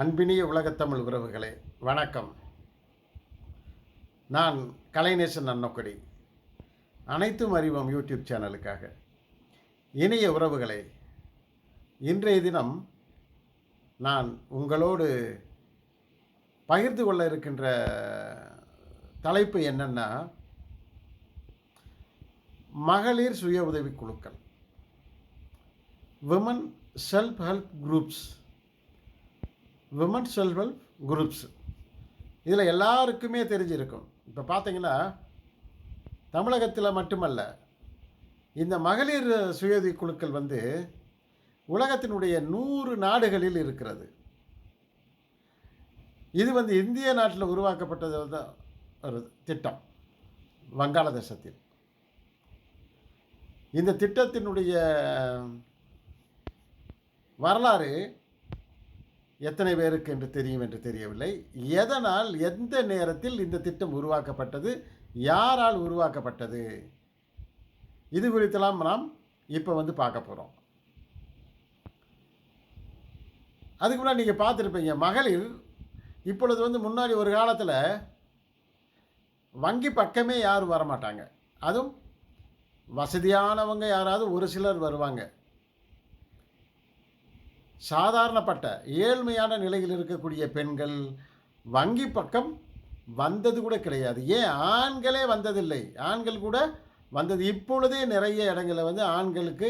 அன்பினிய உலகத்தமிழ் உறவுகளே வணக்கம். நான் கலைநேசன் அன்னக்கொடி. அனைத்தும் அறிவோம் யூடியூப் சேனலுக்காக. இனிய உறவுகளே, இன்றைய தினம் நான் உங்களோடு பகிர்ந்து கொள்ள இருக்கின்ற தலைப்பு என்னன்னா, மகளிர் சுய உதவி குழுக்கள், women self help groups. Women self help groups இதில் எல்லாருக்குமே தெரிஞ்சிருக்கும். இப்போ பார்த்தீங்கன்னா, தமிழகத்தில் மட்டுமல்ல, இந்த மகளிர் சுயஉதவி குழுக்கள் உலகத்தினுடைய 100 நாடுகளில் இருக்கிறது. இது இந்திய நாட்டில் உருவாக்கப்பட்டது தான் ஒரு திட்டம், வங்காளதேசத்தில். இந்த திட்டத்தினுடைய வரலாறு எத்தனை பேருக்கு என்று தெரியும் என்று தெரியவில்லை. எதனால், எந்த நேரத்தில் இந்த திட்டம் உருவாக்கப்பட்டது, யாரால் உருவாக்கப்பட்டது, இது குறித்தெல்லாம் நாம் இப்போ பார்க்க போகிறோம். அதுக்கு முன்னாடி நீங்கள் பார்த்துருப்பீங்க, மகளிர் இப்பொழுது முன்னாடி ஒரு காலத்தில் வங்கி பக்கமே யாரும் வரமாட்டாங்க. அதுவும் வசதியானவங்க யாராவது ஒரு சிலர் வருவாங்க. சாதாரணப்பட்ட ஏழ்மையான நிலையில் இருக்கக்கூடிய பெண்கள் வங்கி பக்கம் வந்தது கூட கிடையாது. ஏன், ஆண்களே வந்ததில்லை. ஆண்கள் கூட வந்தது இப்பொழுதே நிறைய இடங்களில் ஆண்களுக்கு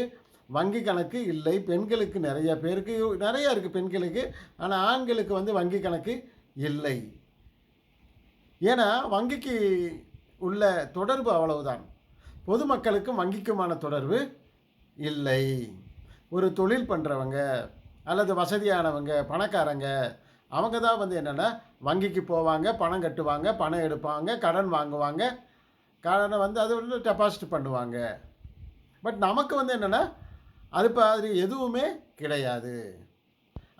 வங்கி கணக்கு இல்லை. பெண்களுக்கு நிறைய பேருக்கு நிறைய இருக்குது பெண்களுக்கு. ஆனால் ஆண்களுக்கு வங்கி கணக்கு இல்லை. ஏன்னா வங்கிக்கு உள்ள தொடர்பு அவ்வளவுதான். பொதுமக்களுக்கும் வங்கிக்குமான தொடர்பு இல்லை. ஒரு தொழில் பண்ணுறவங்க அல்லது வசதியானவங்க, பணக்காரங்க, அவங்க தான் என்னென்னா வங்கிக்கு போவாங்க, பணம் கட்டுவாங்க, பணம் எடுப்பாங்க, கடன் வாங்குவாங்க, கடனை அது டெபாசிட் பண்ணுவாங்க. பட் நமக்கு என்னென்னா அது மாதிரி எதுவுமே கிடையாது.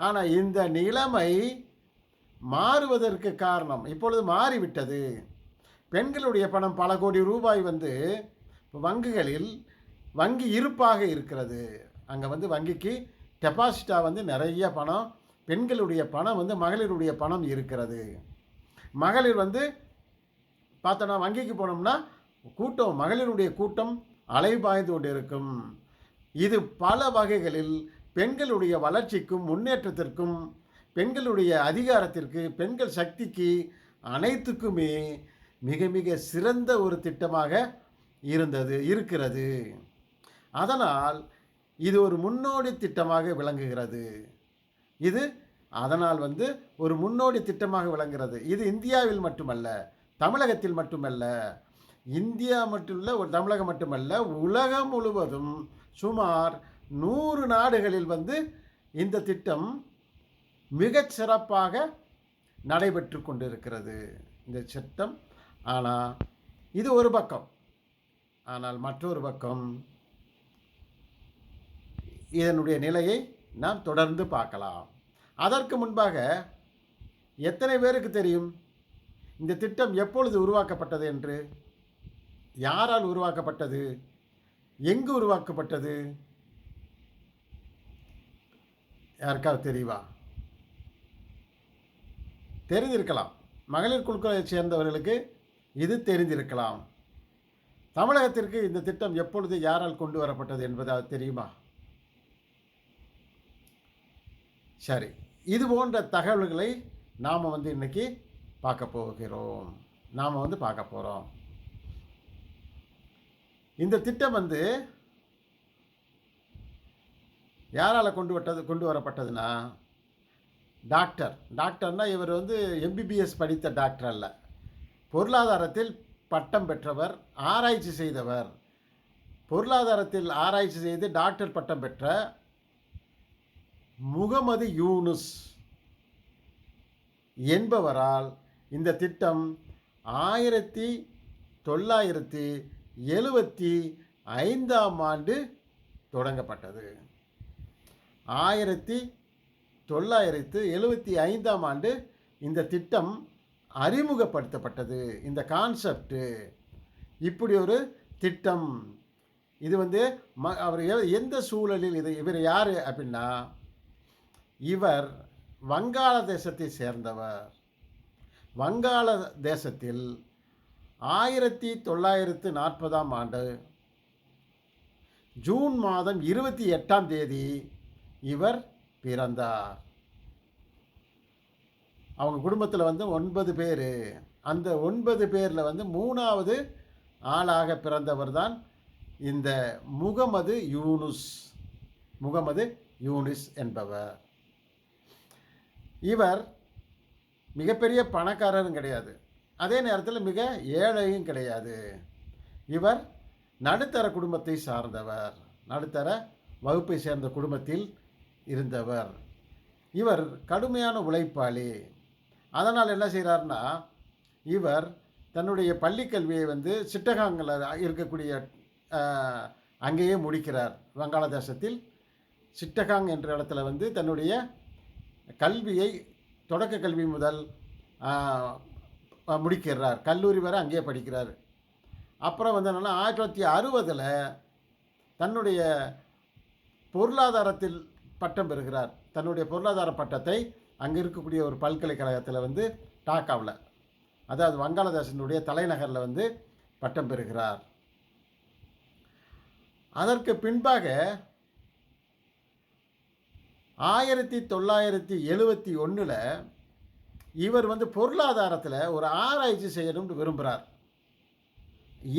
ஆனால் இந்த நிலைமை மாறுவதற்கு காரணம் இப்பொழுது மாறிவிட்டது. பெண்களுடைய பணம் பல கோடி ரூபாய் வங்கிகளில் வங்கி இருப்பாக இருக்கிறது. அங்கே வங்கிக்கு டெபாசிட்டாக நிறைய பணம், பெண்களுடைய பணம் மகளிருடைய பணம் இருக்கிறது. மகளிர் பார்த்தோன்னா வங்கிக்கு போனோம்னா கூட்டம், மகளிருடைய கூட்டம் அலைபாய்ந்து கொண்டு இருக்கும். இது பல வகைகளில் பெண்களுடைய வளர்ச்சிக்கும் முன்னேற்றத்திற்கும், பெண்களுடைய அதிகாரத்திற்கு, பெண்கள் சக்திக்கு, அனைத்துக்குமே மிக மிக சிறந்த ஒரு திட்டமாக இருக்கிறது. அதனால் இது ஒரு முன்னோடி திட்டமாக விளங்குகிறது. இது அதனால் ஒரு முன்னோடி திட்டமாக விளங்குகிறது. இது இந்தியாவில் மட்டுமல்ல, தமிழகத்தில் மட்டுமல்ல, இந்தியா மட்டுமல்ல, ஒரு தமிழகம் மட்டுமல்ல, உலகம் முழுவதும் சுமார் 100 நாடுகளில் இந்த திட்டம் மிகச் சிறப்பாக நடைபெற்று கொண்டிருக்கிறது இந்த திட்டம். ஆனால் இது ஒரு பக்கம். ஆனால் மற்றொரு பக்கம் இதனுடைய நிலையை நாம் தொடர்ந்து பார்க்கலாம். அதற்கு முன்பாக எத்தனை பேருக்கு தெரியும் இந்த திட்டம் எப்பொழுது உருவாக்கப்பட்டது என்று? யாரால் உருவாக்கப்பட்டது, எங்கு உருவாக்கப்பட்டது? யாருக்காவது தெரியுமா? தெரிந்திருக்கலாம். மகளிர் குழுக்களை சேர்ந்தவர்களுக்கு இது தெரிந்திருக்கலாம். தமிழகத்திற்கு இந்த திட்டம் எப்பொழுது யாரால் கொண்டு வரப்பட்டது என்பது தெரியுமா? சரி, இது போன்ற தகவல்களை நாம் இன்னைக்கு பார்க்க போகிறோம். நாம் பார்க்க போகிறோம். இந்த திட்டம் யாரால் கொண்டு வரப்பட்டதுன்னா, டாக்டர்னா இவர் எம்பிபிஎஸ் படித்த டாக்டர் அல்ல. பொருளாதாரத்தில் பட்டம் பெற்றவர், ஆராய்ச்சி செய்தவர். பொருளாதாரத்தில் ஆராய்ச்சி செய்து டாக்டர் பட்டம் பெற்ற முகமது யூனுஸ் என்பவரால் இந்த திட்டம் 1975ஆம் ஆண்டு தொடங்கப்பட்டது. 1975ஆம் ஆண்டு இந்த திட்டம் அறிமுகப்படுத்தப்பட்டது. இந்த கான்செப்ட், இப்படி ஒரு திட்டம், இது அவர் எந்த சூழலில் இவர் யார் அப்படின்னா, இவர் வங்காளதேசத்தை சேர்ந்தவர். வங்காள தேசத்தில் 1940ஆம் ஆண்டு ஜூன் மாதம் 28ஆம் தேதி இவர் பிறந்தார். அவங்க குடும்பத்தில் வந்து 9 பேர். அந்த 9 பேரில் வந்து 3வது ஆளாக பிறந்தவர் தான் இந்த முகமது யூனுஸ் என்பவர். இவர் மிகப்பெரிய பணக்காரரும் கிடையாது, அதே நேரத்தில் மிக ஏழையும் கிடையாது. இவர் நடுத்தர குடும்பத்தை சார்ந்தவர், நடுத்தர வகுப்பை சேர்ந்த குடும்பத்தில் இருந்தவர். இவர் கடுமையான உழைப்பாளி. அதனால் என்ன செய்கிறார்னா, இவர் தன்னுடைய பள்ளிக்கல்வியை வந்து சிட்டகாங்கில் இருக்கக்கூடிய அங்கேயே முடிக்கிறார். வங்காளதேசத்தில் சிட்டகாங் என்ற இடத்துல வந்து தன்னுடைய கல்வியை தொடக்க கல்வி முதல் முடிக்கிறார். கல்லூரி வரை அங்கேயே படிக்கிறார். அப்புறம் வந்து என்னென்னா 1960 தன்னுடைய பொருளாதாரத்தில் பட்டம் பெறுகிறார். தன்னுடைய பொருளாதார பட்டத்தை அங்கே இருக்கக்கூடிய ஒரு பல்கலைக்கழகத்தில் வந்து டாக்காவில், அதாவது வங்காளதேசத்தினுடைய தலைநகரில் வந்து பட்டம் பெறுகிறார். அதற்கு பின்பாக 1971 இவர் வந்து பொருளாதாரத்தில் ஒரு ஆராய்ச்சி செய்யணும்னு விரும்புகிறார்.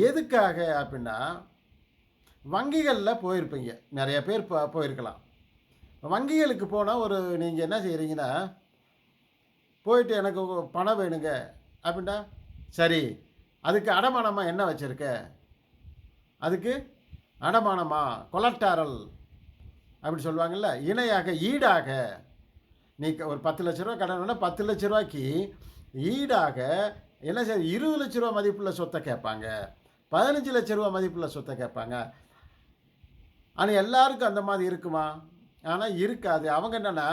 எதுக்காக அப்படின்னா, வங்கிகளில் போயிருப்பீங்க, நிறைய பேர் போயிருக்கலாம். வங்கிகளுக்கு போனால் நீங்கள் என்ன செய்கிறீங்கன்னா, போயிட்டு எனக்கு பணம் வேணுங்க அப்படின்னா, சரி அதுக்கு அடமானமாக என்ன வச்சுருக்க, அதுக்கு அடமானமா கொலட்டாரல் அப்படி சொல்லுவாங்கள்ல, இணையாக ஈடாக நீ ஒரு 10 லட்ச ரூபா கடன் வேணால் 10 லட்ச ரூபாய்க்கு ஈடாக என்ன செய்ய 20 லட்ச ரூபா மதிப்புள்ள சொத்தை கேட்பாங்க, 15 லட்ச ரூபா மதிப்புள்ள சொத்தை கேட்பாங்க. ஆனால் எல்லாருக்கும் அந்த மாதிரி இருக்குமா? ஆனால் இருக்காது. அவங்க என்னென்னா,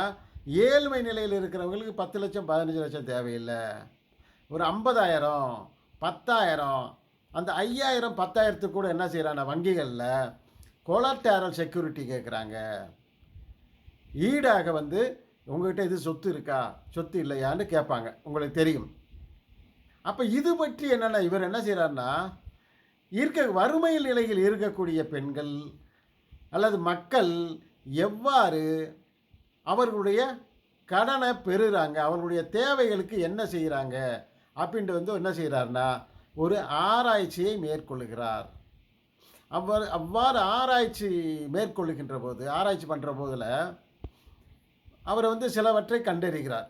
ஏழ்மை நிலையில் இருக்கிறவங்களுக்கு 10 லட்சம் 15 லட்சம் தேவையில்லை. ஒரு 50,000 10,000 அந்த 5,000 10,000 கூட என்ன செய்கிறாங்க, வங்கிகளில் கொலட்டரல் செக்யூரிட்டி கேட்குறாங்க. ஈடாக வந்து உங்கள்கிட்ட இது சொத்து இருக்கா சொத்து இல்லையான்னு கேட்பாங்க, உங்களுக்கு தெரியும். அப்போ இது பற்றி என்னென்னா இவர் என்ன செய்கிறாருன்னா, வறுமை நிலையில் இருக்கக்கூடிய பெண்கள் அல்லது மக்கள் எவ்வாறு அவர்களுடைய கடனை பெறுகிறாங்க, அவர்களுடைய தேவைகளுக்கு என்ன செய்கிறாங்க அப்படின்ட்டு வந்து என்ன செய்கிறாருன்னா ஒரு ஆராய்ச்சியை மேற்கொள்ளுகிறார். அவ்வாறு ஆராய்ச்சி மேற்கொள்ளுகின்ற போது, ஆராய்ச்சி பண்ணுற போதில் அவர் வந்து சிலவற்றை கண்டறிகிறார்.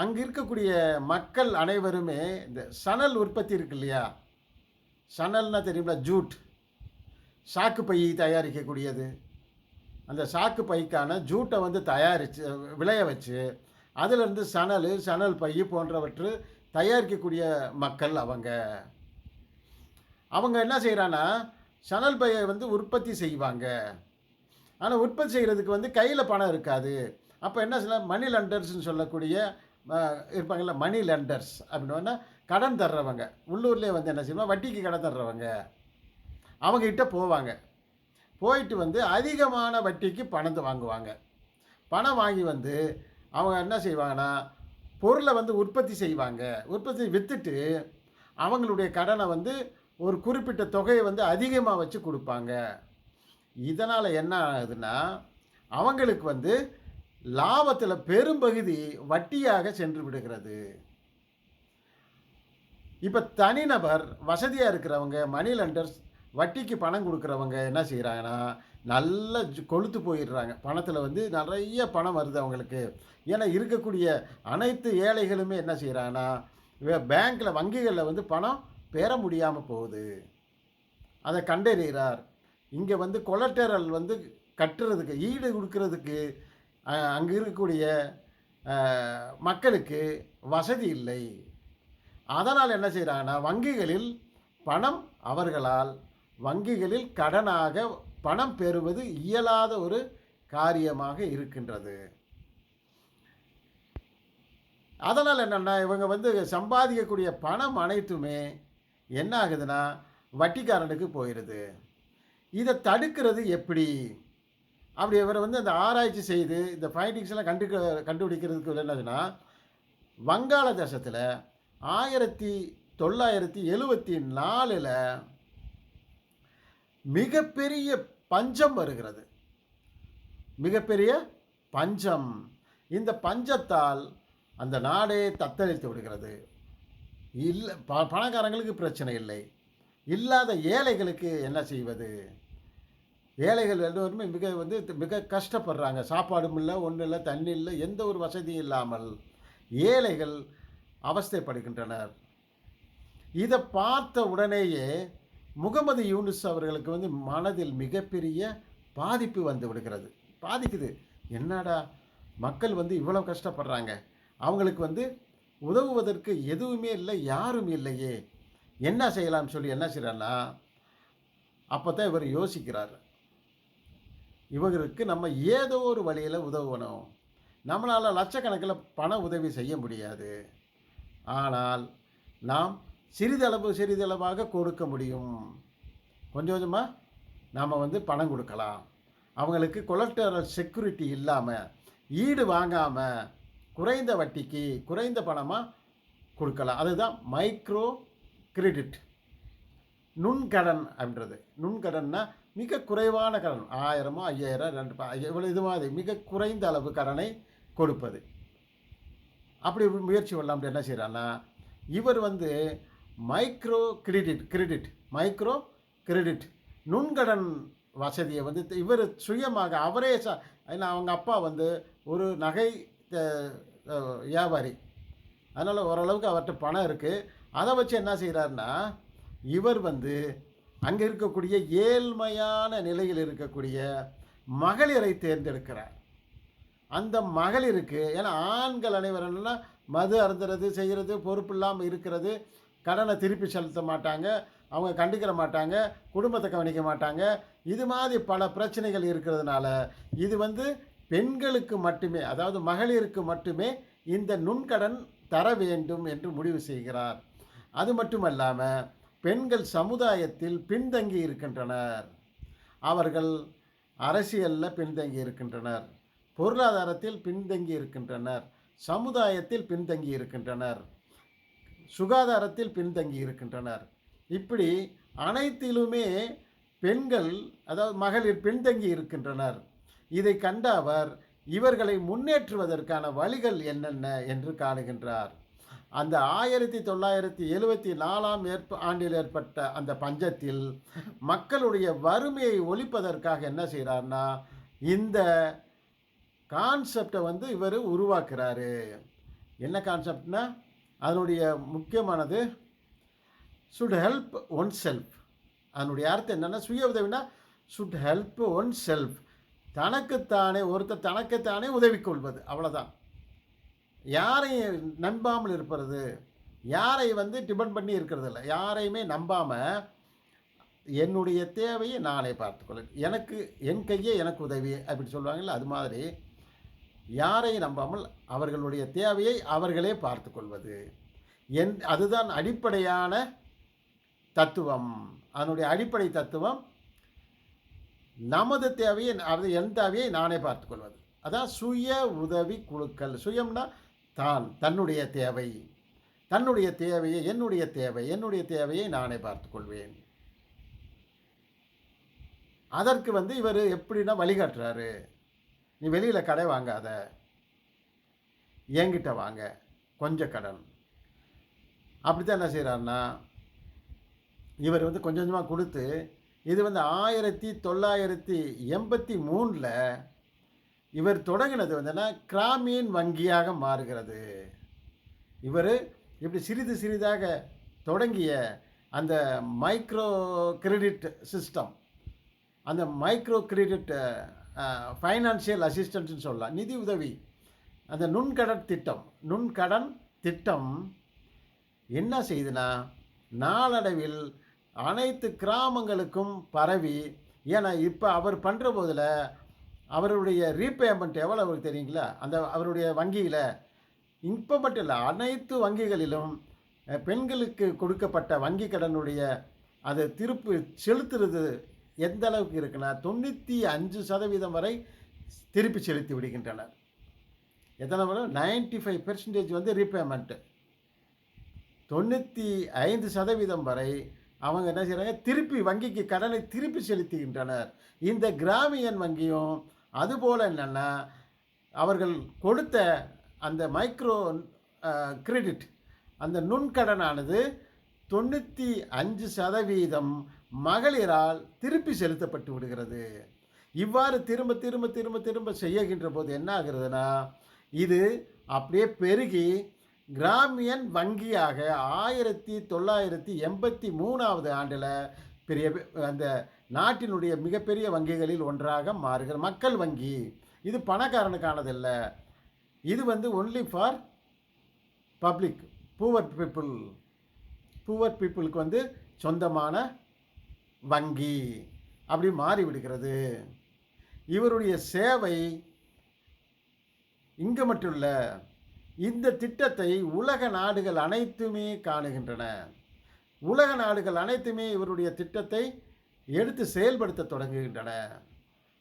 அங்கே இருக்கக்கூடிய மக்கள் அனைவருமே இந்த சணல் உற்பத்தி இருக்கு இல்லையா, சணல்னா தெரியுங்களா, ஜூட், சாக்கு பை தயாரிக்கக்கூடியது. அந்த சாக்கு பைக்கான ஜூட்டை வந்து விளைய வச்சு அதிலிருந்து சணல் பை போன்றவற்று தயாரிக்கக்கூடிய மக்கள் அவங்க என்ன செய்கிறான்னா, சணல் பையை வந்து உற்பத்தி செய்வாங்க. ஆனால் உற்பத்தி செய்கிறதுக்கு வந்து கையில் பணம் இருக்காது. அப்போ என்ன செய்யலாம், மணி லெண்டர்ஸ்ன்னு சொல்லக்கூடிய இருப்பாங்கள்ல, மணி லெண்டர்ஸ் அப்படின்னா கடன் தர்றவங்க, உள்ளூர்லேயே வந்து என்ன செய்வாங்க, வட்டிக்கு கடன் தர்றவங்க, அவங்ககிட்ட போவாங்க. போயிட்டு வந்து அதிகமான வட்டிக்கு பணத்தை வாங்குவாங்க. பணம் வாங்கி வந்து அவங்க என்ன செய்வாங்கன்னா, பொருளை வந்து உற்பத்தி செய்வாங்க. உற்பத்தி விற்றுட்டு அவங்களுடைய கடனை வந்து ஒரு குறிப்பிட்ட தொகையை வந்து அதிகமாக வச்சு கொடுப்பாங்க. இதனால் என்ன ஆகுதுன்னா, அவங்களுக்கு வந்து லாபத்தில் பெரும்பகுதி வட்டியாக சென்று விடுகிறது. இப்போ தனிநபர் வசதியாக இருக்கிறவங்க, மணி லெண்டர்ஸ், வட்டிக்கு பணம் கொடுக்குறவங்க என்ன செய்கிறாங்கன்னா, நல்ல கொழுத்து போயிடுறாங்க. பணத்தில் வந்து நிறைய பணம் வருது அவங்களுக்கு. ஏன்னா இருக்கக்கூடிய அனைத்து ஏழைகளுமே என்ன செய்கிறாங்கன்னா, பேங்க்கில் வங்கிகளில் வந்து பணம் பெற முடியாமல் போகுது. அதை கண்டறிகிறார். இங்கே வந்து கொலட்டரல் வந்து கட்டுறதுக்கு, ஈடு கொடுக்கறதுக்கு அங்கே இருக்கக்கூடிய மக்களுக்கு வசதி இல்லை. அதனால் என்ன செய்கிறாங்கன்னா, வங்கிகளில் பணம் அவர்களால் வங்கிகளில் கடனாக பணம் பெறுவது இயலாத ஒரு காரியமாக இருக்கின்றது. அதனால் என்னென்னா, இவங்க வந்து சம்பாதிக்கக்கூடிய பணம் அனைத்துமே என்ன ஆகுதுன்னா வட்டிக்காரனுக்கு போயிடுது. இதை தடுக்கிறது எப்படி அப்படி இவர் வந்து அந்த ஆராய்ச்சி செய்து இந்த ஃபைண்டிங்ஸ் எல்லாம் கண்டுபிடிக்கிறதுக்கு என்னதுன்னா, வங்காளதேசத்தில 1974ல மிகப்பெரிய பஞ்சம் வருகிறது. மிகப்பெரிய பஞ்சம். இந்த பஞ்சத்தால் அந்த நாடே தத்தளித்து விடுகிறது. பணக்காரங்களுக்கு பிரச்சனை இல்லை. இல்லாத ஏழைகளுக்கு என்ன செய்வது? ஏழைகள் எல்லோருமே மிக கஷ்டப்படுறாங்க. சாப்பாடும் இல்ல, ஒன்றும் இல்ல, தண்ணி இல்ல, எந்த ஒரு வசதியும் இல்லாமல் ஏழைகள் அவஸ்தைப்படுகின்றனர். இதை பார்த்த உடனேயே முகமது யூனுஸ் அவர்களுக்கு மனதில் மிகப்பெரிய பாதிப்பு வந்து விடுகிறது. பாதிக்குது. என்னடா மக்கள் இவ்வளோ கஷ்டப்படுறாங்க, அவங்களுக்கு உதவுவதற்கு எதுவுமே இல்லை, யாரும் இல்லையே, என்ன செய்யலாம்னு சொல்லி என்ன செய்யறாருன்னா, அப்போ தான் இவர் யோசிக்கிறார். இவருக்கு நம்ம ஏதோ ஒரு வழியில் உதவணும். நம்மளால் லட்சக்கணக்கில் பண உதவி செய்ய முடியாது. ஆனால் நாம் சிறிதளவாக கொடுக்க முடியும். கொஞ்சம் கொஞ்சமாக நாம் பணம் கொடுக்கலாம். அவங்களுக்கு கொலட்டரல் செக்யூரிட்டி இல்லாமல், ஈடு வாங்காமல், குறைந்த வட்டிக்கு குறைந்த பணமாக கொடுக்கலாம். அதுதான் மைக்ரோ கிரெடிட், நுண்கடன் அப்படின்றது. நுண்கடன்னா மிக குறைவான கடன், 1000, 5000, 2 இவ்வளோ இது மாதிரி மிக குறைந்த அளவு கடனை கொடுப்பது. அப்படி முயற்சி பண்ணலாம்னு என்ன செய்கிறான்னா, இவர் மைக்ரோ மைக்ரோ கிரெடிட் நுண்கடன் வசதியை இவர் சுயமாக அவரே ஏன்னா அவங்க அப்பா ஒரு நகை வியாபாரி. அதனால் ஓரளவுக்கு அவர்கிட்ட பணம் இருக்குது. அதை வச்சு என்ன செய்கிறாருன்னா, இவர் அங்கே இருக்கக்கூடிய ஏழ்மையான நிலையில் இருக்கக்கூடிய மகளிரை தேர்ந்தெடுக்கிறார். அந்த மகளிருக்கு, ஏன்னா ஆண்கள் அனைவரும் என்னென்னா மது அருந்துறது, செய்கிறது, பொறுப்பு இல்லாமல் இருக்கிறது, கடனை திருப்பி செலுத்த மாட்டாங்க, அவங்க கண்டுக்கிற மாட்டாங்க, குடும்பத்தை கவனிக்க மாட்டாங்க, இது மாதிரி பல பிரச்சனைகள் இருக்கிறதுனால இது பெண்களுக்கு மட்டுமே, அதாவது மகளிருக்கு மட்டுமே இந்த நுண்கடன் தர வேண்டும் என்று முடிவு செய்கிறார். அது மட்டுமல்லாமல் பெண்கள் சமுதாயத்தில் பின்தங்கி இருக்கின்றனர். அவர்கள் அரசியலில் பின்தங்கி இருக்கின்றனர், பொருளாதாரத்தில் பின்தங்கி இருக்கின்றனர், சமுதாயத்தில் பின்தங்கி இருக்கின்றனர், சுகாதாரத்தில் பின்தங்கி இருக்கின்றனர். இப்படி அனைத்திலுமே பெண்கள், அதாவது மகளிர் பின்தங்கி இருக்கின்றனர். இதை கண்ட அவர் இவர்களை முன்னேற்றுவதற்கான வழிகள் என்னென்ன என்று காணுகின்றார். அந்த 1974 ஆண்டில் ஏற்பட்ட அந்த பஞ்சத்தில் மக்களுடைய வறுமையை ஒழிப்பதற்காக என்ன செய்கிறார்னா, இந்த கான்செப்டை இவர் உருவாக்குறாரு. என்ன கான்செப்ட்னா, அதனுடைய முக்கியமானது சுட் ஹெல்ப் ஒன் செல்ஃப். அதனுடைய அர்த்தம் என்னென்னா, சுய உதவினா சுட் ஹெல்ப் ஒன் செல்ஃப், ஒருத்தர் தனக்குத்தானே உதவிக்கொள்வது, அவ்வளோதான். யாரையும் நம்பாமல் இருப்பது, யாரை டிபெண்ட் பண்ணி இருக்கிறது இல்லை, யாரையுமே நம்பாமல் என்னுடைய தேவையை நானே பார்த்துக்கொள்ள, என் கையே எனக்கு உதவி அப்படி சொல்லுவாங்கல்ல, அது மாதிரி யாரையும் நம்பாமல் அவர்களுடைய தேவையை அவர்களே பார்த்து கொள்வது, அதுதான் அடிப்படையான தத்துவம். அதனுடைய அடிப்படை தத்துவம் நமது தேவையை, என் தேவையை நானே பார்த்துக்கொள்வது. அதான் சுய உதவி குழுக்கள். சுயம்னா தன்னுடைய தேவையை, என்னுடைய தேவையை நானே பார்த்துக்கொள்வேன். அதற்கு இவர் எப்படின்னா வழிகாட்டுறாரு. நீ வெளியில் கடை வாங்காத, என்கிட்ட வாங்க, கொஞ்சம் கடன். அப்படித்தான் என்ன செய்கிறாருன்னா, இவர் கொஞ்சம் கொஞ்சமாக கொடுத்து, இது 1983 இவர் தொடங்கினது கிராமின் வங்கியாக மாறுகிறது. இவர் இப்படி சிறிது சிறிதாக தொடங்கிய அந்த மைக்ரோ கிரெடிட் சிஸ்டம், அந்த மைக்ரோ கிரெடிட் ஃபைனான்சியல் அசிஸ்டன்ஸ்னு சொல்லலாம், நிதி உதவி, அந்த நுண்கடன் திட்டம் என்ன செய்யுதுன்னா, நாளடைவில் அனைத்து கிராமங்களுக்கும் பரவி, ஏன்னா இப்போ அவர் பண்ணுற போதில் அவருடைய ரீபேமெண்ட் எவ்வளோ அவருக்கு தெரியுங்களா, அவருடைய வங்கியில் இப்போ மட்டும் இல்லை, அனைத்து வங்கிகளிலும் பெண்களுக்கு கொடுக்கப்பட்ட வங்கி கடனுடைய அதை திருப்பி செலுத்துறது எந்த அளவுக்கு இருக்குன்னா 95% வரை திருப்பி செலுத்தி விடுகின்றனர். எத்தனை வரும்? 95% வந்து ரீபேமெண்ட்டு. 95% வரை அவங்க என்ன செய்கிறாங்க, திருப்பி வங்கிக்கு கடனை திருப்பி செலுத்துகின்றனர். இந்த கிராமியன் வங்கியும் அதுபோல் என்னென்னா, அவர்கள் கொடுத்த அந்த மைக்ரோ கிரெடிட், அந்த நுண்கடனானது 95% மகளிரால் திருப்பி செலுத்தப்பட்டு விடுகிறது. இவ்வாறு திரும்ப திரும்ப திரும்ப திரும்ப செய்கின்ற போது என்ன ஆகிறதுனா, இது அப்படியே பெருகி கிராமியன் வங்கியாக 1983 ஆண்டில் பெரிய அந்த நாட்டினுடைய மிகப்பெரிய வங்கிகளில் ஒன்றாக மாறுகிற மக்கள் வங்கி. இது பணக்காரனுக்கானதல்ல, இது வந்து only for public, poor people. Poor பீப்புளுக்கு வந்து சொந்தமான வங்கி அப்படி மாறிவிடுகிறது. இவருடைய சேவை இங்கு மட்டும் இல்லை, இந்த திட்டத்தை உலக நாடுகள் அனைத்துமே காணுகின்றன. உலக நாடுகள் அனைத்துமே இவருடைய திட்டத்தை எடுத்து செயல்படுத்த தொடங்குகின்றன.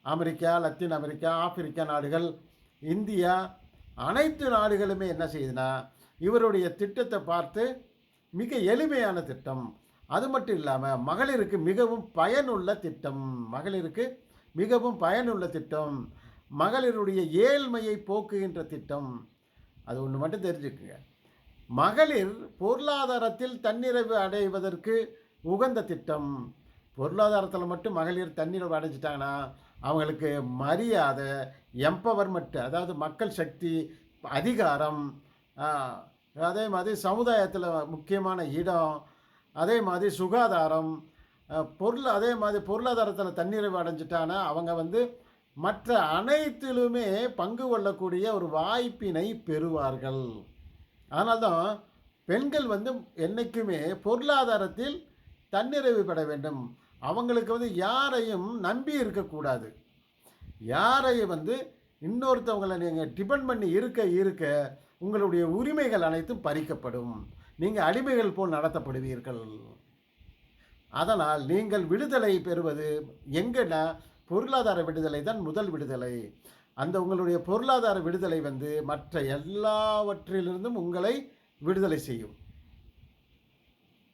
அமெரிக்கா, லத்தீன் அமெரிக்கா, ஆப்பிரிக்கா நாடுகள், இந்தியா, அனைத்து நாடுகளுமே என்ன செய்யுதுன்னா, இவருடைய திட்டத்தை பார்த்து மிக எளிமையான திட்டம், அது மட்டும் இல்லாமல் மகளிருக்கு மிகவும் பயனுள்ள திட்டம், மகளிருக்கு மிகவும் பயனுள்ள திட்டம், மகளிருடைய ஏழ்மையை போக்குகின்ற திட்டம். அது ஒன்று மட்டும் தெரிஞ்சுக்குங்க, மகளிர் பொருளாதாரத்தில் தன்னிறைவு அடைவதற்கு உகந்த திட்டம். பொருளாதாரத்தில் மட்டும் மகளிர் தன்னிறைவு அடைஞ்சிட்டாங்கன்னா அவங்களுக்கு மரியாதை, எம்பவர்மெண்ட், அதாவது மக்கள் சக்தி, அதிகாரம், அதே மாதிரி சமுதாயத்தில் முக்கியமான இடம், அதே மாதிரி சுகாதாரம், அதே மாதிரி பொருளாதாரத்தில் தன்னிறைவு அடைஞ்சிட்டானா அவங்க வந்து மற்ற அனைத்திலுமே பங்கு கொள்ளக்கூடிய ஒரு வாய்ப்பினை பெறுவார்கள். அதனால்தான் பெண்கள் வந்து என்றைக்குமே பொருளாதாரத்தில் தன்னிறைவு பெற வேண்டும். அவங்களுக்கு வந்து யாரையும் நம்பி இருக்கக்கூடாது. யாரையும் வந்து இன்னொருத்தவங்களை நீங்கள் டிபெண்ட் பண்ணி இருக்க உங்களுடைய உரிமைகள் அனைத்தும் பறிக்கப்படும். நீங்கள் அடிமைகள் போல் நடத்தப்படுவீர்கள். அதனால் நீங்கள் விடுதலை பெறுவது எங்கன்னா பொருளாதார விடுதலை தான் முதல் விடுதலை. அந்த உங்களுடைய பொருளாதார விடுதலை வந்து மற்ற எல்லாவற்றிலிருந்தும் உங்களை விடுதலை செய்யும்.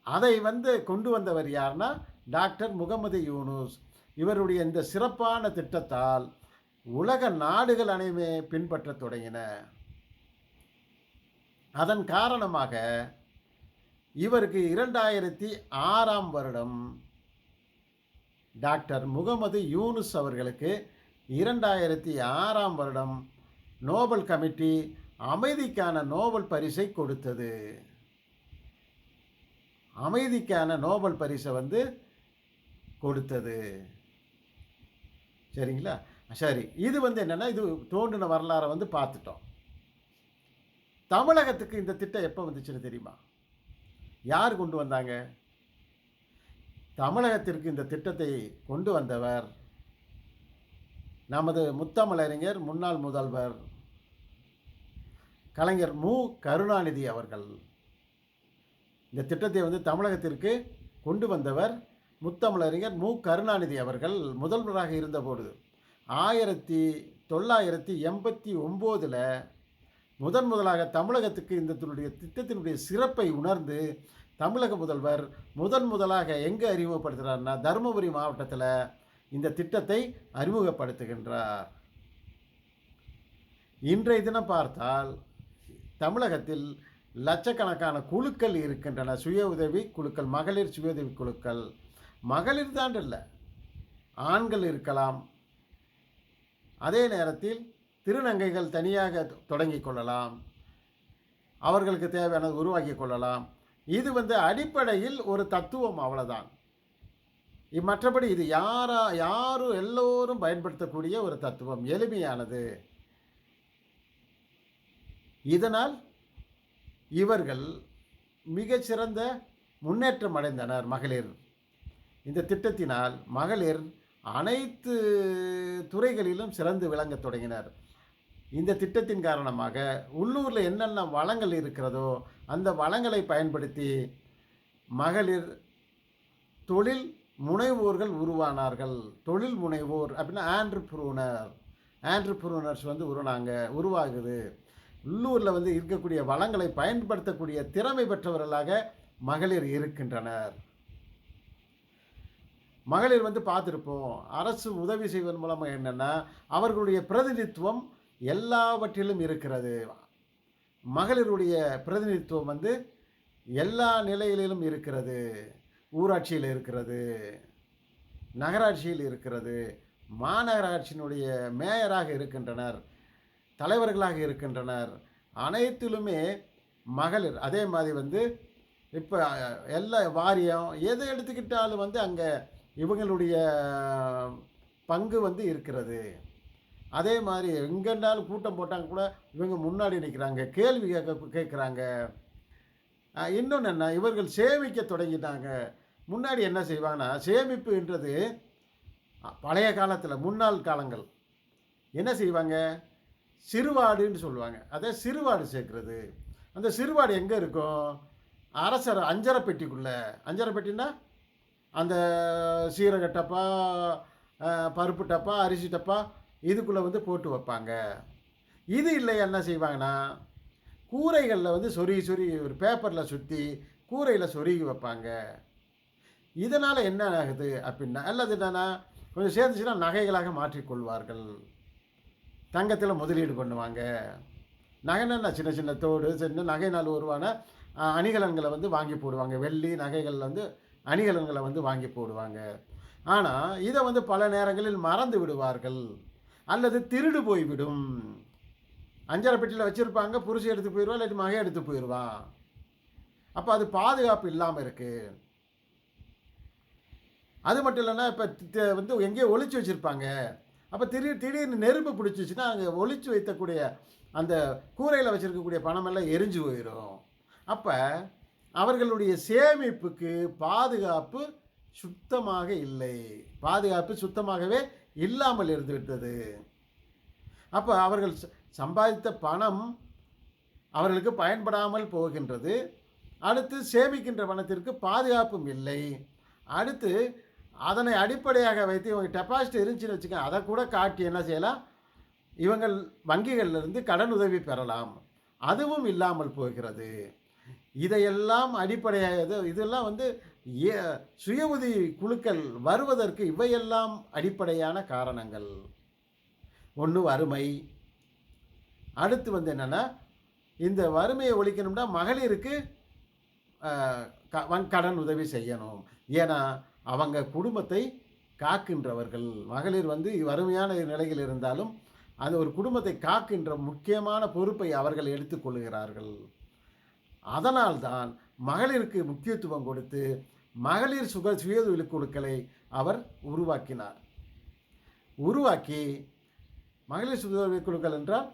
அதை வந்து கொண்டு வந்தவர் யார்னா டாக்டர் முகமது யூனுஸ். இவருடைய இந்த சிறப்பான திட்டத்தால் உலக நாடுகள் அனைமே பின்பற்ற தொடங்கின. அதன் காரணமாக இவருக்கு 2006 டாக்டர் முகமது யூனுஸ் அவர்களுக்கு 2006 நோபல் கமிட்டி அமைதிக்கான நோபல் பரிசை கொடுத்தது. அமைதிக்கான நோபல் பரிசை வந்து கொடுத்தது. சரிங்களா? சரி, இது வந்து என்னென்னா, இது தோன்றின வரலாறை வந்து பார்த்துட்டோம். தமிழகத்துக்கு இந்த திட்டம் எப்போ வந்துச்சுன்னு தெரியுமா? யார் கொண்டு வந்தாங்க? தமிழகத்திற்கு இந்த திட்டத்தை கொண்டு வந்தவர் நமது முத்தமிழறிஞர், முன்னாள் முதல்வர் கலைஞர் மு கருணாநிதி அவர்கள். இந்த திட்டத்தை வந்து தமிழகத்திற்கு கொண்டு வந்தவர் முத்தமிழறிஞர் மு கருணாநிதி அவர்கள் முதல்வராக இருந்தபோது 1989 முதலாக தமிழகத்துக்கு இந்த திட்டத்தினுடைய சிறப்பை உணர்ந்து தமிழக முதல்வர் முதலாக எங்கே அறிமுகப்படுத்துகிறார்னா தருமபுரி மாவட்டத்தில் இந்த திட்டத்தை அறிமுகப்படுத்துகின்றார். இன்றைய தினம் பார்த்தால் தமிழகத்தில் லட்சக்கணக்கான குழுக்கள் இருக்கின்றன. சுய உதவி குழுக்கள், மகளிர் சுய உதவி குழுக்கள். மகளிர் தான் இல்லை, ஆண்கள் இருக்கலாம். அதே நேரத்தில் திருநங்கைகள் தனியாக தொடங்கி கொள்ளலாம், அவர்களுக்கு தேவையானது உருவாக்கி கொள்ளலாம். இது வந்து அடிப்படையில் ஒரு தத்துவம், அவ்வளோதான். மற்றபடி இது யாரும் எல்லோரும் பயன்படுத்தக்கூடிய ஒரு தத்துவம், எளிமையானது. இதனால் இவர்கள் மிகச்சிறந்த முன்னேற்றம் அடைந்தனர். மகளிர் இந்த திட்டத்தினால் மகளிர் அனைத்து துறைகளிலும் சிறந்து விளங்க தொடங்கினர். இந்த திட்டத்தின் காரணமாக உள்ளூரில் என்னென்ன வளங்கள் இருக்கிறதோ அந்த வளங்களை பயன்படுத்தி மகளிர் தொழில் முனைவோர்கள் உருவானார்கள். தொழில் முனைவோர் அப்படின்னா ஆண்ட்ரப்ரூனர்ஸ் வந்து உருவாகுது. உள்ளூரில் வந்து இருக்கக்கூடிய வளங்களை பயன்படுத்தக்கூடிய திறமை பெற்றவர்களாக மகளிர் இருக்கின்றனர். மகளிர் வந்து பார்த்துருப்போம், அரசு உதவி செய்வதன் மூலமாக என்னென்னா அவர்களுடைய பிரதிநிதித்துவம் எல்லாவற்றிலும் இருக்கிறது. மகளிருடைய பிரதிநிதித்துவம் வந்து எல்லா நிலைகளிலும் இருக்கிறது. ஊராட்சியில் இருக்கிறது, நகராட்சியில் இருக்கிறது, மாநகராட்சியினுடைய மேயராக இருக்கின்றனர், தலைவர்களாக இருக்கின்றனர். அனைத்திலுமே மகளிர். அதே மாதிரி வந்து இப்போ எல்லா வாரியம் எதை எடுத்துக்கிட்டாலும் வந்து அங்கே இவங்களுடைய பங்கு வந்து இருக்கிறது. அதே மாதிரி எங்கேனாலும் கூட்டம் போட்டாங்க கூட இவங்க முன்னாடி நிற்கிறாங்க, கேள்வி கேட்குறாங்க. இன்னொன்று என்ன, இவர்கள் சேமிக்க தொடங்கிட்டாங்க. முன்னாடி என்ன செய்வாங்கன்னா, சேமிப்புன்றது பழைய காலத்தில் முன்னாள் காலங்கள் என்ன செய்வாங்க, சிறுவாடுன்னு சொல்லுவாங்க. அதே சிறுவாடு சேர்க்குறது. அந்த சிறுவாடு எங்கே இருக்கும், அரசர் அஞ்சரை பெட்டிக்குள்ளே. அஞ்சரை பெட்டின்னா அந்த சீரக டப்பா, பருப்பு டப்பா, அரிசி டப்பா இதுக்குள்ளே வந்து போட்டு வைப்பாங்க. இது இல்லையா என்ன செய்வாங்கன்னா, கூரைகளில் வந்து சொருகி ஒரு பேப்பரில் சுற்றி கூரையில் சொருகி வைப்பாங்க. இதனால் என்ன ஆகுது அப்படின்னா, அல்லது என்னென்னா கொஞ்சம் சேர்ந்துச்சுன்னா நகைகளாக மாற்றிக்கொள்வார்கள். தங்கத்தில் முதலீடு பண்ணுவாங்க. நகைன்னா சின்ன சின்ன தோடு, சின்ன நகைனால் உருவான அணிகலன்களை வந்து வாங்கி போடுவாங்க. வெள்ளி நகைகள் வந்து அணிகலன்களை வந்து வாங்கி போடுவாங்க. ஆனால் இதை வந்து பல நேரங்களில் மறந்து விடுவார்கள் அல்லது திருடு போய்விடும். அஞ்சரை பெட்டியில் வச்சுருப்பாங்க, புருஷன் எடுத்து போயிடுவா, இல்லாட்டி மகை எடுத்து போயிடுவான். அப்போ அது பாதுகாப்பு இல்லாமல் இருக்குது. அது மட்டும் இல்லைன்னா இப்போ வந்து எங்கேயோ ஒளிச்சு வச்சுருப்பாங்க. அப்போ திடீர்னு நெருப்பு பிடிச்சிச்சுன்னா அங்கே ஒளிச்சு வைக்கக்கூடிய அந்த கூரையில் வச்சுருக்கக்கூடிய பணமெல்லாம் எரிஞ்சு போயிடும். அப்போ அவர்களுடைய சேமிப்புக்கு பாதுகாப்பு சுத்தமாக இல்லை. பாதுகாப்பு சுத்தமாகவே இல்லாமல் இருந்து விட்டது. அப்போ அவர்கள் சம்பாதித்த பணம் அவர்களுக்கு பயன்படாமல் போகின்றது. அடுத்து சேமிக்கின்ற பணத்திற்கு பாதுகாப்பும் இல்லை. அடுத்து அதனை அடிப்படையாக வைத்து இவங்க டெபாசிட் இருந்துச்சுன்னு வச்சுக்கோங்க, அதை கூட காட்டி என்ன செய்யலாம், இவங்கள் வங்கிகளிலிருந்து கடன் உதவி பெறலாம். அதுவும் இல்லாமல் போகிறது. இதையெல்லாம் அடிப்படையாக இதெல்லாம் வந்து சுய உதவி குழுக்கள் வருவதற்கு இவையெல்லாம் அடிப்படையான காரணங்கள். ஒன்று வறுமை. அடுத்து வந்து என்னென்னா, இந்த வறுமையை ஒழிக்கணும்னா மகளிருக்கு கடன் உதவி செய்யணும். ஏன்னா அவங்க குடும்பத்தை காக்கின்றவர்கள். மகளிர் வந்து வறுமையான நிலையில் இருந்தாலும் அந்த ஒரு குடும்பத்தை காக்கின்ற முக்கியமான பொறுப்பை அவர்கள் எடுத்துக்கொள்கிறார்கள். அதனால்தான் மகளிருக்கு முக்கியத்துவம் கொடுத்து மகளிர் சுய உதவி குழுக்களை அவர் உருவாக்கினார். உருவாக்கி மகளிர் சுய உதவி குழுக்கள் என்றால்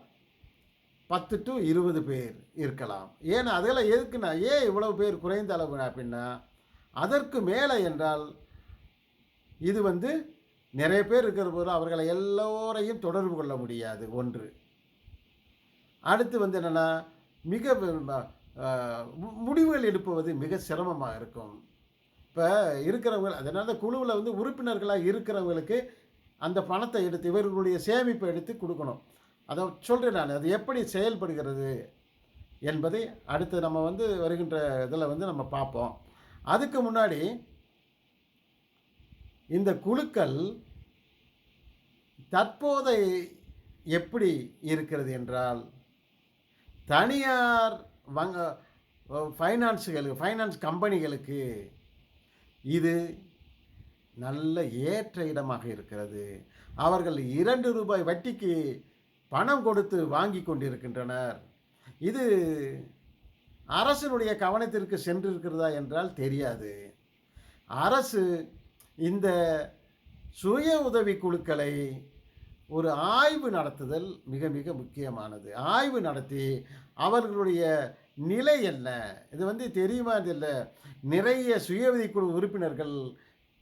10 to 20 பேர் இருக்கலாம். ஏன்னா அதெல்லாம் எதுக்குன்னா, ஏன் இவ்வளவு பேர் குறைந்த அளவு அப்படின்னா, அதற்கு மேலே என்றால் இது வந்து நிறைய பேர் இருக்கிற போது அவர்களை எல்லோரையும் தொடர்பு கொள்ள முடியாது. ஒன்று. அடுத்து வந்து என்னென்னா, மிக முடிவுகள் எடுப்பது மிக சிரமமாக இருக்கும். இப்போ இருக்கிறவங்க அதனால் குழுவில் வந்து உறுப்பினர்களாக இருக்கிறவங்களுக்கு அந்த பணத்தை எடுத்து இவர்களுடைய சேமிப்பை எடுத்து கொடுக்கணும். அதை சொல்கிறேன் நான். அது எப்படி செயல்படுகிறது என்பதை அடுத்து நம்ம வந்து வருகின்ற இதில் வந்து நம்ம பார்ப்போம். அதுக்கு முன்னாடி இந்த குழுக்கள் தற்போதை எப்படி இருக்கிறது என்றால், தனியார் ஃபைனான்ஸ் கம்பெனிகளுக்கு இது நல்ல ஏற்ற இடமாக இருக்கிறது. அவர்கள் 2 ரூபாய் வட்டிக்கு பணம் கொடுத்து வாங்கி கொண்டிருக்கின்றனர். இது அரசினுடைய கவனத்திற்கு சென்றிருக்கிறதா என்றால் தெரியாது. அரசு இந்த சுய உதவி குழுக்களை ஒரு ஆய்வு நடத்துதல் மிக மிக முக்கியமானது. ஆய்வு நடத்தி அவர்களுடைய நிலை என்ன, இது வந்து தெரியுமா இல்லை, நிறைய சுய உதவி குழு உறுப்பினர்கள்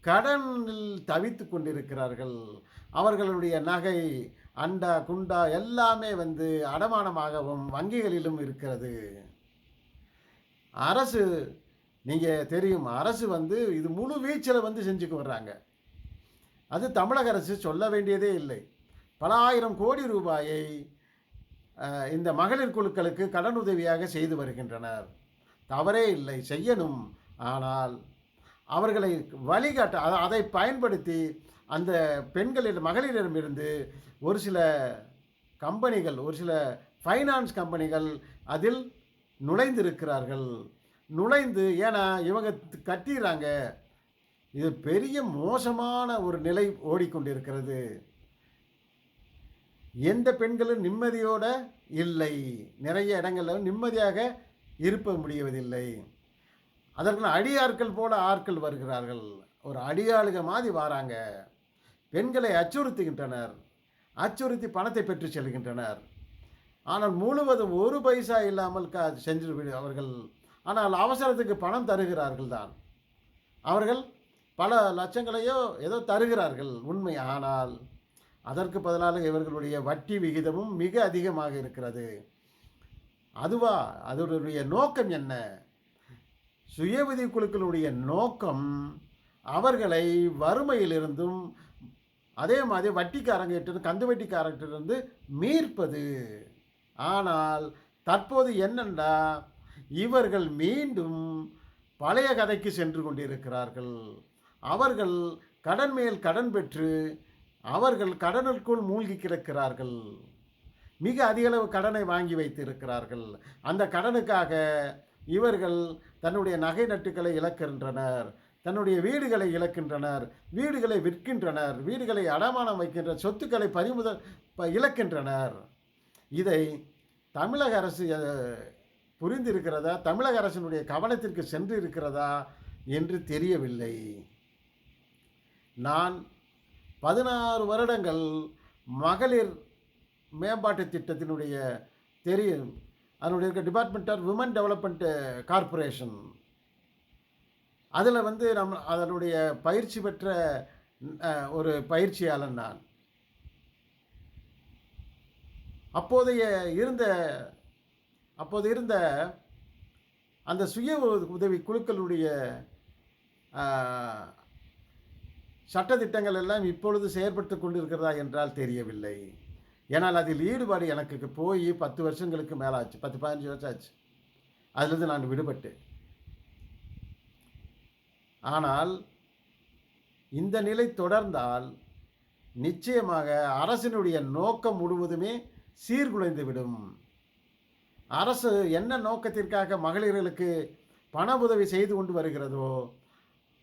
கடனில் தவித்து கொண்டிருக்கிறார்கள். அவர்களுடைய நகை, அண்டா குண்டா எல்லாமே வந்து அடமானமாகவும் வங்கிகளிலும் இருக்கிறது. அரசு நீங்கள் தெரியும், அரசு வந்து இது முழு வீச்சில் வந்து செஞ்சுக்கு வர்றாங்க. அது தமிழக அரசு சொல்ல வேண்டியதே இல்லை. பல ஆயிரம் கோடி ரூபாயை இந்த மகளிர் குழுக்களுக்கு கடனுதவியாக செய்து வருகின்றனர். தவறே இல்லை, செய்யணும். ஆனால் அவர்களை வழிகாட்ட அதை பயன்படுத்தி அந்த மகளிரிடமிருந்து ஒரு சில கம்பெனிகள், ஒரு சில ஃபைனான்ஸ் கம்பெனிகள் அதில் நுழைந்திருக்கிறார்கள். நுழைந்து ஏன்னா இவங்க கட்டிடுறாங்க. இது பெரிய மோசமான ஒரு நிலை ஓடிக்கொண்டிருக்கிறது. எந்த பெண்களும் நிம்மதியோட இல்லை. நிறைய இடங்களில் நிம்மதியாக இருப்ப முடியவதில்லை. அதற்கு அடியாட்கள் போல ஆட்கள் வருகிறார்கள். ஒரு அடியாளுக மாதிரி வராங்க. பெண்களை அச்சுறுத்துகின்றனர். அச்சுறுத்தி பணத்தை பெற்று செல்கின்றனர். ஆனால் முழுவதும் ஒரு பைசா இல்லாமல் சென்று அவர்கள். ஆனால் அவசரத்துக்கு பணம் தருகிறார்கள் தான். அவர்கள் பல லட்சங்களையோ ஏதோ தருகிறார்கள் உண்மை. ஆனால் அதற்கு பதிலாக இவர்களுடைய வட்டி விகிதமும் மிக அதிகமாக இருக்கிறது. அதுவா அதனுடைய நோக்கம் என்ன? சுய உதவி குழுக்களுடைய நோக்கம் அவர்களை வறுமையிலிருந்தும் அதே மாதிரி வட்டிக்காரங்கிட்ட கந்து வட்டிக்காரங்கிட்டிருந்து மீட்பது. ஆனால் தற்போது என்னென்னா இவர்கள் மீண்டும் பழைய கதைக்கு சென்று கொண்டிருக்கிறார்கள். அவர்கள் கடன் மேல் கடன் பெற்று அவர்கள் கடனுக்குள் மூழ்கி கிடக்கிறார்கள். மிக அதிகளவு கடனை வாங்கி வைத்திருக்கிறார்கள். அந்த கடனுக்காக இவர்கள் தன்னுடைய நகை நட்டுக்களை இழக்கின்றனர், தன்னுடைய வீடுகளை இழக்கின்றனர், வீடுகளை விற்கின்றனர், வீடுகளை அடமானம் வைக்கின்ற சொத்துக்களை இழக்கின்றனர். இதை தமிழக அரசு புரிந்திருக்கிறதா, தமிழக அரசினுடைய கவனத்திற்கு சென்று இருக்கிறதா என்று தெரியவில்லை. நான் 16 வருடங்கள் மகளிர் மேம்பாட்டு திட்டத்தினுடைய தெரியும். அதனுடைய இருக்க department of women development corporation, அதில் வந்து அதனுடைய பயிற்சி பெற்ற ஒரு பயிற்சியாளன் நான். அப்போது இருந்த அந்த சுய உதவி குழுக்களுடைய சட்டத்திட்டங்கள் எல்லாம் இப்பொழுது செயற்பட்டு கொண்டிருக்கிறதா என்றால் தெரியவில்லை. ஏன்னால் அதில் ஈடுபாடு எனக்கு போய் 10 வருஷங்களுக்கு மேலே ஆச்சு, 10-15 வருஷம் ஆச்சு. அதிலிருந்து நான் விடுபட்டு. ஆனால் இந்த நிலை தொடர்ந்தால் நிச்சயமாக அரசினுடைய நோக்கம் முழுவதுமே சீர்குலைந்துவிடும். அரசு என்ன நோக்கத்திற்காக மகளிர்களுக்கு பண உதவி செய்து கொண்டு வருகிறதோ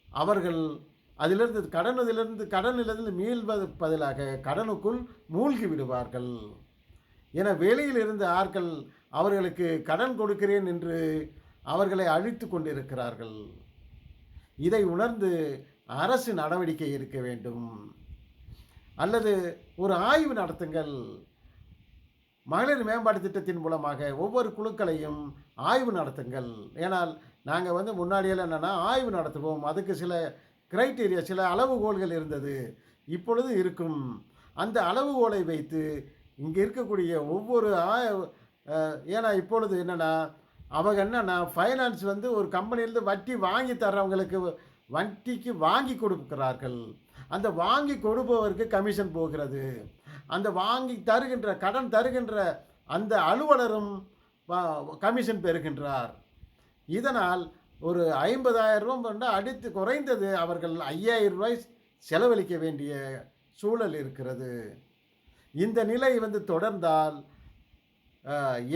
அவர்கள் கடனிலிருந்து மீள்வது பதிலாக கடனுக்குள் மூழ்கி விடுவார்கள். என வெளியில் இருந்து ஆட்கள் அவர்களுக்கு கடன் கொடுக்கிறேன் என்று அவர்களை அழித்து கொண்டிருக்கிறார்கள். இதை உணர்ந்து அரசு நடவடிக்கை எடுக்க வேண்டும். அல்லது ஒரு ஆய்வு நடத்துங்கள். மகளிர் மேம்பாட்டு திட்டத்தின் மூலமாக ஒவ்வொரு குழுக்களையும் ஆய்வு நடத்துங்கள். ஏனால் நாங்கள் முன்னாடியெல்லாம் என்னென்னா ஆய்வு நடத்துவோம், அதுக்கு சில கிரைட்டீரியா, சில அளவுகோல்கள் இருந்தது, இப்பொழுது இருக்கும். அந்த அளவுகோலை வைத்து இங்கே இருக்கக்கூடிய ஒவ்வொரு ஏன்னா இப்பொழுது என்னென்னா அவங்க ஃபைனான்ஸ் ஒரு கம்பெனியிலேருந்து வட்டி வாங்கி தர்றவங்களுக்கு வட்டிக்கு வாங்கி கொடுக்கிறார்கள். அந்த வாங்கி கொடுப்பவருக்கு கமிஷன் போகிறது. அந்த வாங்கி கடன் தருகின்ற அந்த அலுவலரும் கமிஷன் பெறுகின்றார். இதனால் ஒரு 50,000 ரூபா அடித்து குறைந்தது அவர்கள் 5,000 ரூபாய் செலவழிக்க வேண்டிய சூழல் இருக்கிறது. இந்த நிலை தொடர்ந்தால்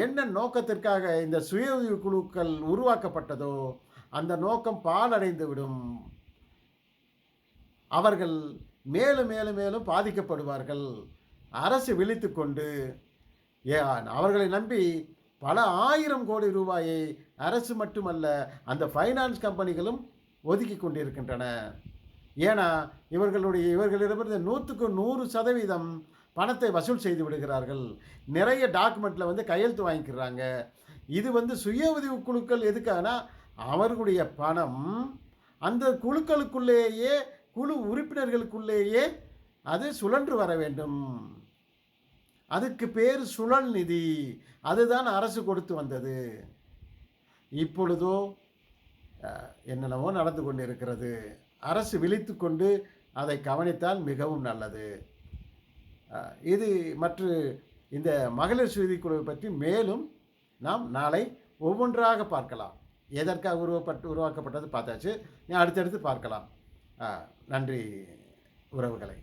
என்ன நோக்கத்திற்காக இந்த சுய உதவி குழுக்கள் உருவாக்கப்பட்டதோ அந்த நோக்கம் பாலடைந்து விடும். அவர்கள் மேலும் மேலும் மேலும் பாதிக்கப்படுவார்கள். அரசு விழித்து கொண்டு அவர்களை நம்பி பல 1000 கோடி ரூபாயை அரசு மட்டுமல்ல அந்த ஃபைனான்ஸ் கம்பெனிகளும் ஒதுக்கி கொண்டிருக்கின்றன. ஏன்னா இவர்களிடமிருந்து 100க்கு 100% பணத்தை வசூல் செய்து விடுகிறார்கள். நிறைய டாக்குமெண்ட்டில் கையெழுத்து வாங்கிக்கிறாங்க. இது சுய உதவி குழுக்கள் எதுக்காகனா அவர்களுடைய பணம் அந்த குழுக்களுக்குள்ளேயே, குழு உறுப்பினர்களுக்குள்ளேயே அது சுழன்று வர வேண்டும். அதுக்கு பேர் சுழல் நிதி. அதுதான் அரசு கொடுத்து வந்தது. இப்பொழுதோ என்னென்னவோ நடந்து கொண்டிருக்கிறது. அரசு விழித்துக்கொண்டு அதை கவனித்தால் மிகவும் நல்லது. இது இந்த மகளிர் சுயஉதவி குழுவை பற்றி மேலும் நாம் நாளை ஒவ்வொன்றாக பார்க்கலாம். எதற்காக உருவாக்கப்பட்டது பார்த்தாச்சு. அடுத்தடுத்து பார்க்கலாம். நன்றி உறவுகளே.